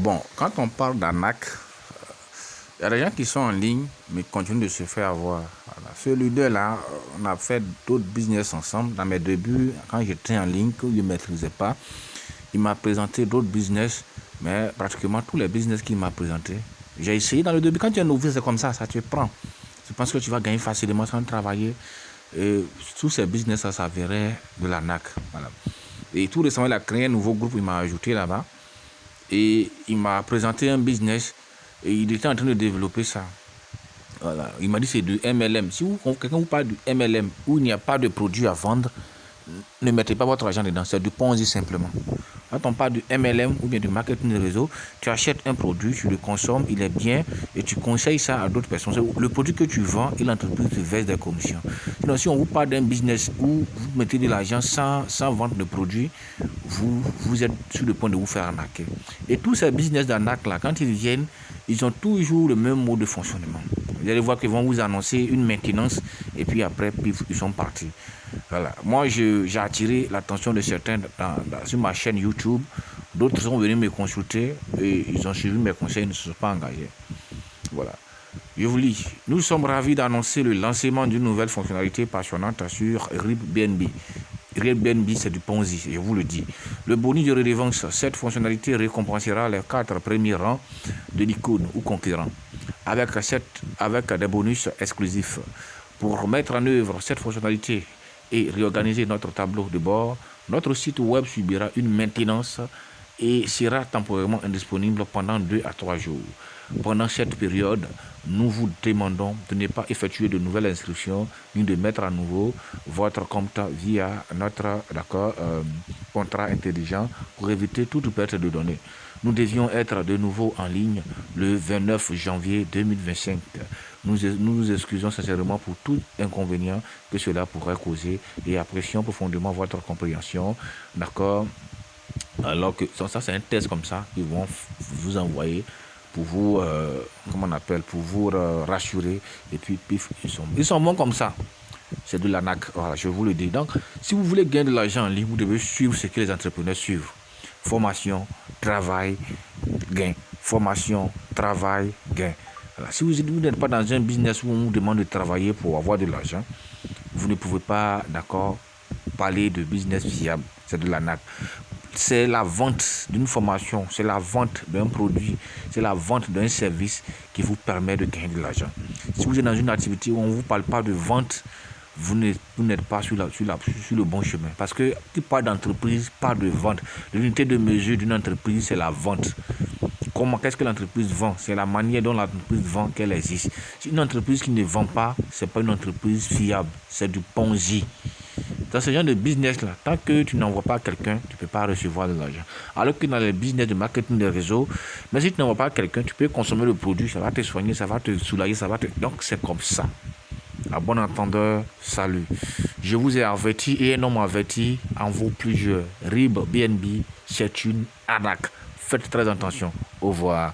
Bon, quand on parle d'arnaque, il y a des gens qui sont en ligne, mais continuent de se faire avoir. Voilà. Ce leader-là, on a fait d'autres business ensemble. Dans mes débuts, quand j'étais en ligne, que je ne maîtrisais pas, il m'a présenté d'autres business, mais pratiquement tous les business qu'il m'a présenté, j'ai essayé dans le début. Quand tu es novice, c'est comme ça te prend. Tu penses que tu vas gagner facilement sans travailler. Et tous ces business, ça s'avérait de l'arnaque. Voilà. Et tout récemment, il a créé un nouveau groupe, il m'a ajouté là-bas. Et il m'a présenté un business et il était en train de développer ça. Voilà. Il m'a dit c'est du MLM. Si quelqu'un vous parle du MLM où il n'y a pas de produit à vendre, ne mettez pas votre argent dedans. C'est du Ponzi simplement. Quand on parle du MLM ou bien du marketing de réseau, tu achètes un produit, tu le consommes, il est bien et tu conseilles ça à d'autres personnes. Le produit que tu vends et l'entreprise te verse des commissions. Sinon, si on vous parle d'un business où vous mettez de l'argent sans vente de produits, vous êtes sur le point de vous faire arnaquer. Et tous ces business d'arnaque là, quand ils viennent, ils ont toujours le même mode de fonctionnement. Vous allez voir qu'ils vont vous annoncer une maintenance et puis après, ils sont partis. Voilà. Moi, j'ai attiré l'attention de certains sur ma chaîne YouTube. D'autres sont venus me consulter et ils ont suivi mes conseils, ils ne se sont pas engagés. Voilà. Je vous lis. Nous sommes ravis d'annoncer le lancement d'une nouvelle fonctionnalité passionnante sur Airbnb. Airbnb, c'est du Ponzi, je vous le dis. Le bonus de redevance, cette fonctionnalité récompensera les 4 premiers rangs de l'icône ou concurrents avec des bonus exclusifs. Pour mettre en œuvre cette fonctionnalité et réorganiser notre tableau de bord, notre site web subira une maintenance et sera temporairement indisponible pendant 2 à 3 jours. Pendant cette période, nous vous demandons de ne pas effectuer de nouvelles inscriptions ni de mettre à nouveau votre compte via notre contrat intelligent pour éviter toute perte de données. Nous devions être de nouveau en ligne le 29 janvier 2025. Nous nous excusons sincèrement pour tout inconvénient que cela pourrait causer et apprécions profondément votre compréhension. D'accord? Alors que ça c'est un test comme ça qu'ils vont vous envoyer pour vous, pour vous rassurer. Et puis, pif, ils sont bons comme ça. C'est de l'arnaque, voilà, je vous le dis. Donc, si vous voulez gagner de l'argent en ligne, vous devez suivre ce que les entrepreneurs suivent. Formation, travail, gain. Formation, travail, gain. Voilà. Si vous n'êtes pas dans un business où on vous demande de travailler pour avoir de l'argent, vous ne pouvez pas, d'accord, parler de business fiable. C'est de l'arnaque. C'est la vente d'une formation, c'est la vente d'un produit, c'est la vente d'un service qui vous permet de gagner de l'argent. Si vous êtes dans une activité où on ne vous parle pas de vente, vous n'êtes pas sur le bon chemin. Parce que qui parle d'entreprise, parle de vente. L'unité de mesure d'une entreprise, c'est la vente. Qu'est-ce que l'entreprise vend? C'est la manière dont l'entreprise vend qu'elle existe. Si une entreprise qui ne vend pas, ce n'est pas une entreprise fiable, c'est du Ponzi. Dans ce genre de business-là, tant que tu n'envoies pas quelqu'un, tu ne peux pas recevoir de l'argent. Alors que dans les business de marketing de réseau, mais si tu n'envoies pas quelqu'un, tu peux consommer le produit, ça va te soigner, ça va te soulager, Donc c'est comme ça. À bon entendeur, salut. Je vous ai averti et un homme averti en vaut plusieurs. Airbnb, c'est une arnaque. Faites très attention. Au revoir.